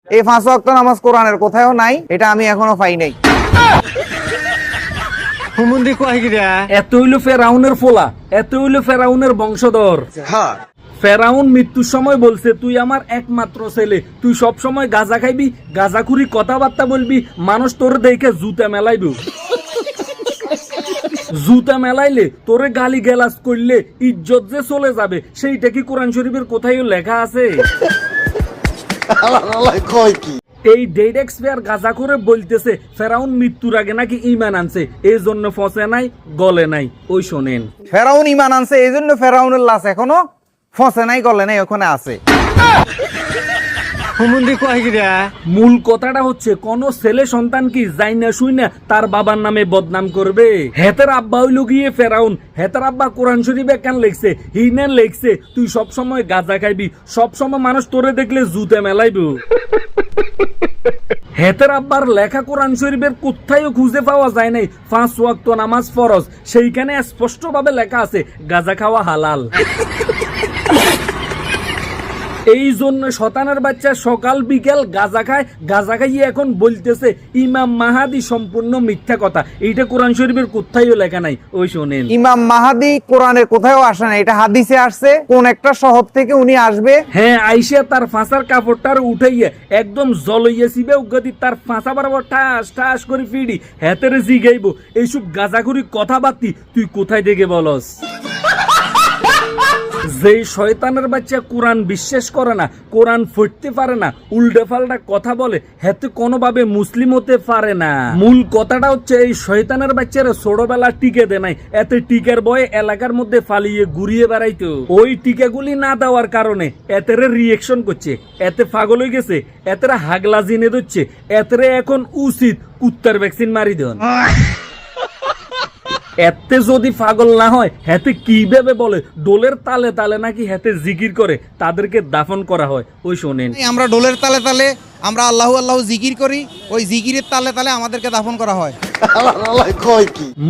এই 5 ওয়াক্ত নামাজ কোরআনের কোথাও নাই, এটা আমি এখনো পাই নাই। হুমুন্দি কয় গিরা এত হইলো ফেরাউনের ফোলা, এত হইলো ফেরাউনের বংশধর। ফেরাউন মৃত্যুর সময় বলছে, তুই আমার একমাত্র ছেলে, তুই সব সময় গাঁজা খাইবি, গাঁজাখুরি কথাবার্তা বলবি, মানুষ তোর দেখে জুতা মেলাইব। জুতা মেলাইলে তোরে গালি গেলাস করলে ইজ্জত যে চলে যাবে, সেইটা কি কোরআন শরীফের কোথায় লেখা আছে? এই ডেড এক্সপায়ার গাঁজা করে বলতেছে ফেরাউন মৃত্যুর আগে নাকি ঈমান আনছে, এই জন্য ফসে নাই, গলে নাই। ওই শোনেন, ফেরাউন ঈমান আনছে, এই জন্য ফেরাউনের লাশ এখনো ফসে নাই, গলে নাই, ওখানে আছে। হুমুন্দি কয় গিরা মূল কথাটা হচ্ছে, কোন ছেলে সন্তান কি যাই না শুই না তার বাবার নামে বদনাম করবে? হেতের আব্বা হইল গিয়ে ফেরাউন, হেতের আব্বা কোরআন শরীফে কেন লিখছে, হিনেন লিখছে তুই সব সময় গাঁজা খাইবি, সব সময় মানুষ তোরে দেখলে জুতে মেলাইব। হেতের আব্বার লেখা কোরআন শরীফের কোথায়ও খুঁজে পাওয়া যায় নাই 5 ওয়াক্ত নামাজ ফরজ, সেইখানে স্পষ্ট ভাবে লেখা আছে গাঁজা খাওয়া হালাল। এই জন্য শতানের বাচ্চা সকাল বিকেল গাঁজা খায়, গাঁজা খাইয়ে এখন বলতেছে ইমাম মাহাদি সম্পূর্ণ মিথ্যা কথা, এইটা কোরআন শরীফের কোথায়ও লেখা নাই। ওই শোনেন, ইমাম মাহাদি কোরআনের কোথাও আসে না, এটা হাদিসে আসছে। কোন একটা শহর থেকে উনি আসবে, হ্যাঁ, আইসা তার ফাঁসার কাপড়টার উঠাইয়া একদম জলইয়াছিবে উগতি, তার ফাঁসা বরাবর ঠাস ঠাস করে ফিডি হেতেরে জিগাইব এইসব গাঁজাখুরি কথাবার্তি তুই কোথায় থেকে বলস? যেই শয়তানের বাচ্চা কোরআন বিশ্বাস করে না, কোরআন পড়তে পারে না, উল্টে পাল্টা কথা বলে, হেতে কোনোভাবে মুসলিম হতে পারে না। মূল কথাটা হচ্ছে, এই শয়তানের বাচ্চারা ছোটবেলা টিকে দেয় নাই, এতে টিকার বয়ে এলাকার মধ্যে ফালিয়ে ঘুরিয়ে বেড়াইতো। ওই টিকাগুলি না দেওয়ার কারণে এতেরে রিয়েকশন করছে, এতে পাগল হয়ে গেছে, এতেরা হাগলা জিনে দিচ্ছে, এতেরে এখন উচিত কুত্তার ভ্যাকসিন মারি দেন। এতে যদি পাগল না হয় হেতে কি ভেবে বলে ডোলের তালে তালে নাকি হেতে জিকির করে তাদেরকে দাফন করা হয়। ওই শোনেন, আমরা ডোলের তালে তালে আমরা আল্লাহু আল্লাহু জিকির করি, ওই জিকিরের তালে তালে আমাদেরকে দাফন করা হয়।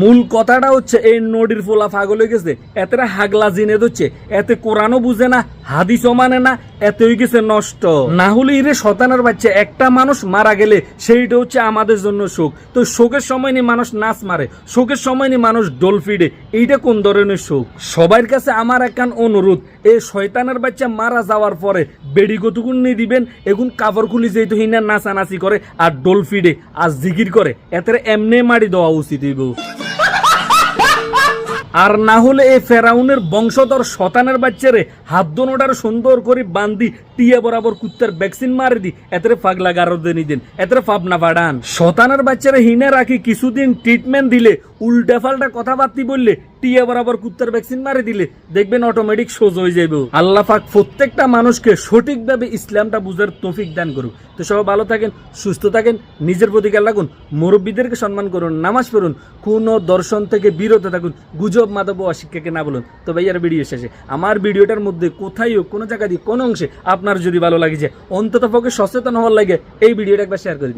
মূল কথাটা হচ্ছে, এই নদীর ফোলা পাগল হয়ে গেছে, এতেরা হাগলা জিনে দিচ্ছে, এতে কোরআনও বুঝে না, হাদিসও মানে না, এতে হয়ে গেছে নষ্ট। না হলে ইরে শতানের বাচ্চা, একটা মানুষ মারা গেলে সেইটা হচ্ছে আমাদের জন্য শোক, তো শোকের সময় নিয়ে মানুষ নাচ মারে, শোকের সময় নিয়ে মানুষ ডোল ফিডে, এইটা কোন ধরনের শোক? সবার কাছে আমার একখান অনুরোধ, এই শয়তানের বাচ্চা মারা যাওয়ার পরে বেড়ি কতগুণ নিয়ে দিবেন, এগুন কাপড় খুলি যেহেতু হিনা নাচানাচি করে আর ডোল ফিডে আর জিকির করে, এতে এমনি মারি দেওয়া উচিত হইব। আর না হলে এই ফেরাউনের বংশধর শতানের বাচ্চারে হাত দোনোটার সুন্দর করে বান্ধি টিয়া বরাবর কুত্তার ভ্যাকসিন মারি দি, এতে পাগলা গারদে নিদেন, এতে পাবনা পাঠান। শতানের বাচ্চারে হিনে রাখি কিছুদিন ট্রিটমেন্ট দিলে, উল্টা ফাল্টা কথাবার্তি বললে, টিয়া বরাবর কুত্তার ভ্যাকসিন মারি দিলে দেখবেন অটোমেটিক সোজা হয়ে যাবে। আল্লাহ পাক প্রত্যেকটা মানুষকে সঠিকভাবে ইসলামটা বুঝার তৌফিক দান করুক। তো সবাই ভালো থাকেন, সুস্থ থাকেন, নিজের প্রতি খেয়াল রাখুন, মুরব্বীদেরকে সম্মান করুন, নামাজ পড়ুন, কোন দর্শন থেকে বিরত থাকুন, গুজব মাদব অশিক্ষাকে না বলুন। তো ভাইয়ার ভিডিও শেষে আমার ভিডিওটার মধ্যে কোথায়ও কোনো জায়গা দিয়ে কোনো অংশে আপনার যদি ভালো লাগে, যে অন্তত পক্ষে সচেতন হওয়ার লাগে, এই ভিডিওটা একবার শেয়ার করে দিন।